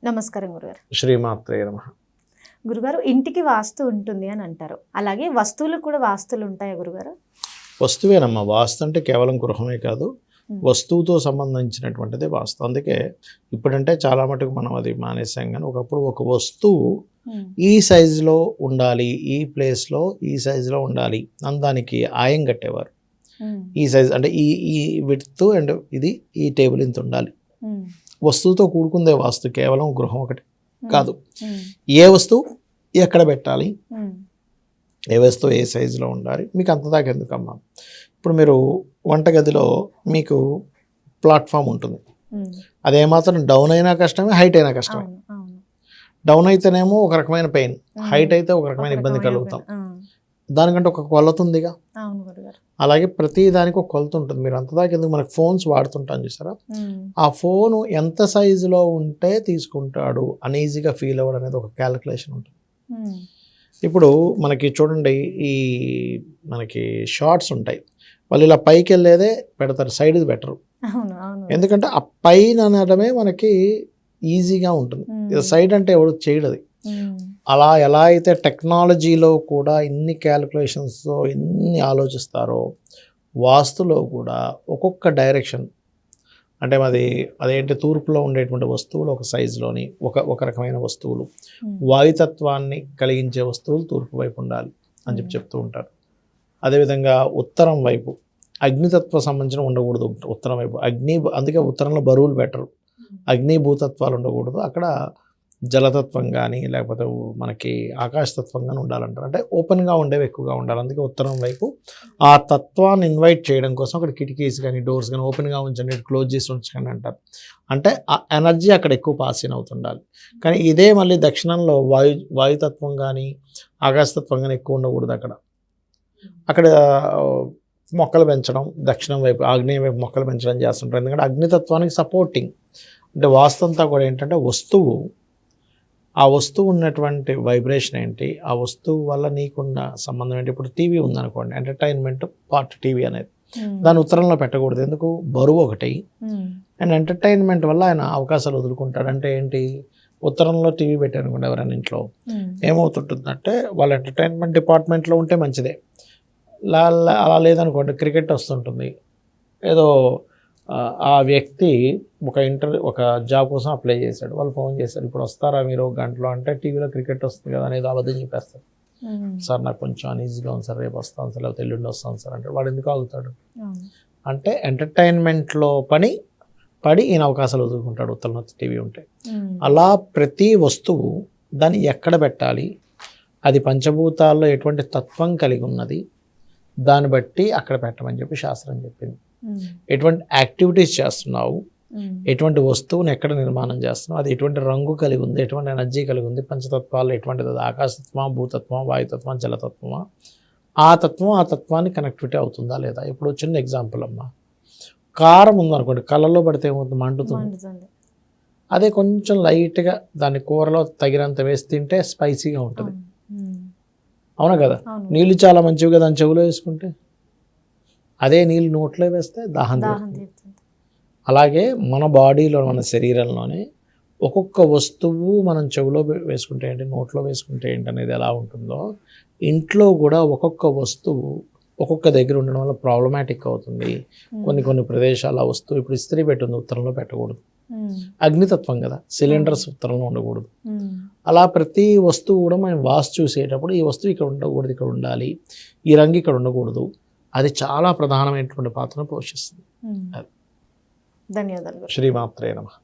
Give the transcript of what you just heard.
నమస్కారం గురుగారు. శ్రీమాత్రే నమః. గురుగారు, ఇంటికి వాస్తు ఉంటుంది అని అంటారు. అలాగే వస్తువులకు కూడా వాస్తులు ఉంటాయా గురుగారు? వస్తువేనమ్మా. వాస్తు అంటే కేవలం గృహమే కాదు, వస్తువుతో సంబంధించినటువంటిదే వాస్తు. అందుకే ఇప్పుడంటే చాలా మటుకు మనం అది మానేసాం, కానీ ఒకప్పుడు ఒక వస్తువు ఈ సైజులో ఉండాలి, ఈ ప్లేస్లో ఈ సైజులో ఉండాలి అని దానికి ఆయం కట్టేవారు. ఈ సైజ్ అంటే ఈ ఈ విడ్త్ అండ్ ఇది ఈ టేబుల్ ఇంత ఉండాలి. వస్తువుతో కూడుకుందే వాస్తు, కేవలం గృహం ఒకటి కాదు. ఏ వస్తువు ఎక్కడ పెట్టాలి, ఏ వస్తువు ఏ సైజులో ఉండాలి, మీకు అంత దాకా ఎందుకమ్మా. ఇప్పుడు మీరు వంటగదిలో మీకు ప్లాట్ఫామ్ ఉంటుంది, అదేమాత్రం డౌన్ అయినా కష్టమే, హైట్ అయినా కష్టమే. డౌన్ అయితేనేమో ఒక రకమైన పెయిన్, హైట్ అయితే ఒక రకమైన ఇబ్బంది కలుగుతాం. దానికంటే ఒక కొలత ఉందిగా. అలాగే ప్రతి దానికి ఒక కొలత ఉంటుంది. మీరు అంతదాకా ఎందుకు, మనకు ఫోన్స్ వాడుతుంటాం చూసారా, ఆ ఫోను ఎంత సైజులో ఉంటే తీసుకుంటాడు అన్ఈజీగా ఫీల్ అవ్వడం అనేది ఒక క్యాలిక్యులేషన్ ఉంటుంది. ఇప్పుడు మనకి చూడండి, ఈ మనకి షార్ట్స్ ఉంటాయి, వాళ్ళు ఇలా పైకి వెళ్ళేదే పెడతారు, సైడ్ది పెట్టరు. ఎందుకంటే ఆ పైన అనడమే మనకి ఈజీగా ఉంటుంది. సైడ్ అంటే ఎవరు చేయడది. అలా ఎలా అయితే టెక్నాలజీలో కూడా ఇన్ని క్యాలిక్యులేషన్స్తో ఇన్ని ఆలోచిస్తారో, వాస్తులో కూడా ఒక్కొక్క డైరెక్షన్ అంటే అదేంటి, తూర్పులో ఉండేటువంటి వస్తువులు ఒక సైజులోని ఒక రకమైన వస్తువులు, వాయుతత్వాన్ని కలిగించే వస్తువులు తూర్పు వైపు ఉండాలి అని చెప్తూ ఉంటారు. అదేవిధంగా ఉత్తరం వైపు అగ్నితత్వ సంబంధించిన ఉండకూడదు. ఉత్తరం వైపు అందుకే ఉత్తరంలో బరువులు పెట్టరు. అగ్ని భూతత్వాలు ఉండకూడదు, అక్కడ జలతత్వం కానీ లేకపోతే మనకి ఆకాశతత్వం కానీ ఉండాలంటారు. అంటే ఓపెన్గా ఉండేవి ఎక్కువగా ఉండాలి. అందుకే ఉత్తరం వైపు ఆ తత్వాన్ని ఇన్వైట్ చేయడం కోసం అక్కడ కిటికీస్ కానీ డోర్స్ కానీ ఓపెన్గా ఉంచండి, క్లోజ్ చేసి ఉంచండి అంటారు. అంటే ఆ ఎనర్జీ అక్కడ ఎక్కువ పాస్ ఇన్ అవుతుండాలి. కానీ ఇదే మళ్ళీ దక్షిణంలో వాయుతత్వం కానీ ఆకాశతత్వం కానీ ఎక్కువ ఉండకూడదు. అక్కడ మొక్కలు పెంచడం, దక్షిణం వైపు ఆగ్నేయ వైపు మొక్కలు పెంచడం చేస్తుంటారు. ఎందుకంటే అగ్నితత్వానికి సపోర్టింగ్. అంటే వాస్తు అంతా కూడా ఏంటంటే ఆ వస్తువు ఉన్నటువంటి వైబ్రేషన్ ఏంటి, ఆ వస్తువు వల్ల నీకున్న సంబంధం ఏంటి. ఇప్పుడు టీవీ ఉందనుకోండి, ఎంటర్టైన్మెంట్ పార్ట్ టీవీ అనేది, దాన్ని ఉత్తరంలో పెట్టకూడదు. ఎందుకు, బరువు ఒకటి, అండ్ ఎంటర్టైన్మెంట్ వల్ల ఆయన అవకాశాలు వదులుకుంటాడు. అంటే ఏంటి, ఉత్తరంలో టీవీ పెట్టారనుకోండి ఎవరైనా ఇంట్లో, ఏమవుతుంటుందంటే వాళ్ళ ఎంటర్టైన్మెంట్ డిపార్ట్మెంట్లో ఉంటే మంచిదే. అలా లేదనుకోండి, క్రికెట్ వస్తుంటుంది, ఏదో ఆ వ్యక్తి ఒక జాబ్ కోసం అప్లై చేశాడు, వాళ్ళు ఫోన్ చేశారు, ఇప్పుడు వస్తారా మీరు ఒక గంటలో అంటే, టీవీలో క్రికెట్ వస్తుంది కదా అనేది అబద్ధం చెప్పేస్తారు. సార్ నాకు కొంచెం అన్ఈజీగా ఉంది సార్, రేపు వస్తాను సార్, లేకపోతే ఎల్లుండి వస్తాను సార్ అంటే, వాడు ఎందుకు ఆగుతాడు. అంటే ఎంటర్టైన్మెంట్లో పడి ఈయన అవకాశాలు వదులుకుంటాడు ఉత్తరంలో టీవీ ఉంటే. అలా ప్రతి వస్తువు దాన్ని ఎక్కడ పెట్టాలి, అది పంచభూతాల్లో ఎటువంటి తత్వం కలిగి ఉన్నది, దాన్ని బట్టి అక్కడ పెట్టమని చెప్పి శాస్త్రం చెప్పింది. ఎటువంటి యాక్టివిటీస్ చేస్తున్నావు, ఎటువంటి వస్తువుని ఎక్కడ నిర్మాణం చేస్తున్నావు, అది ఎటువంటి రంగు కలిగి ఉంది, ఎటువంటి ఎనర్జీ కలిగి ఉంది, పంచతత్వాలు ఎటువంటిది, ఆకాశతత్వం, భూతత్వం, వాయుతత్వం, జలతత్వమా, ఆ తత్వాన్ని కనెక్టివిటీ అవుతుందా లేదా. ఇప్పుడు చిన్న ఎగ్జాంపుల్ అమ్మా, కారం ఉందనుకోండి, కళ్ళల్లో పడితే ఏమవుతుంది, మండుతుంది. అదే కొంచెం లైట్గా దాన్ని కూరలో తగినంత వేసి తింటే స్పైసీగా ఉంటుంది. అవునా కదా. నీళ్ళు చాలా మంచివి కదా అని చెవులో వేసుకుంటే, అదే నీళ్ళు నోట్లో వేస్తే దాహం తీరుతుంది. అలాగే మన బాడీలో, మన శరీరంలోనే ఒక్కొక్క వస్తువు మనం చెవులో వేసుకుంటే ఏంటి, నోట్లో వేసుకుంటే ఏంటి అనేది ఎలా ఉంటుందో, ఇంట్లో కూడా ఒక్కొక్క వస్తువు ఒక్కొక్క దగ్గర ఉండడం వల్ల ప్రాబ్లమాటిక్ అవుతుంది. కొన్ని ప్రదేశాల వస్తువు, ఇప్పుడు ఇస్త్రీ పెట్టింది, ఉత్తరంలో పెట్టకూడదు, అగ్నితత్వం కదా, సిలిండర్స్ ఉత్తరంలో ఉండకూడదు. అలా ప్రతి వస్తువు కూడా మనం వాస్తు చూసేటప్పుడు ఈ వస్తువు ఇక్కడ ఉండకూడదు, ఇక్కడ ఉండాలి, ఈ రంగు ఇక్కడ ఉండకూడదు, అది చాలా ప్రధానమైనటువంటి పాత్రను పోషిస్తుంది. ధన్యవాదాలు. శ్రీమాత్రే నమః.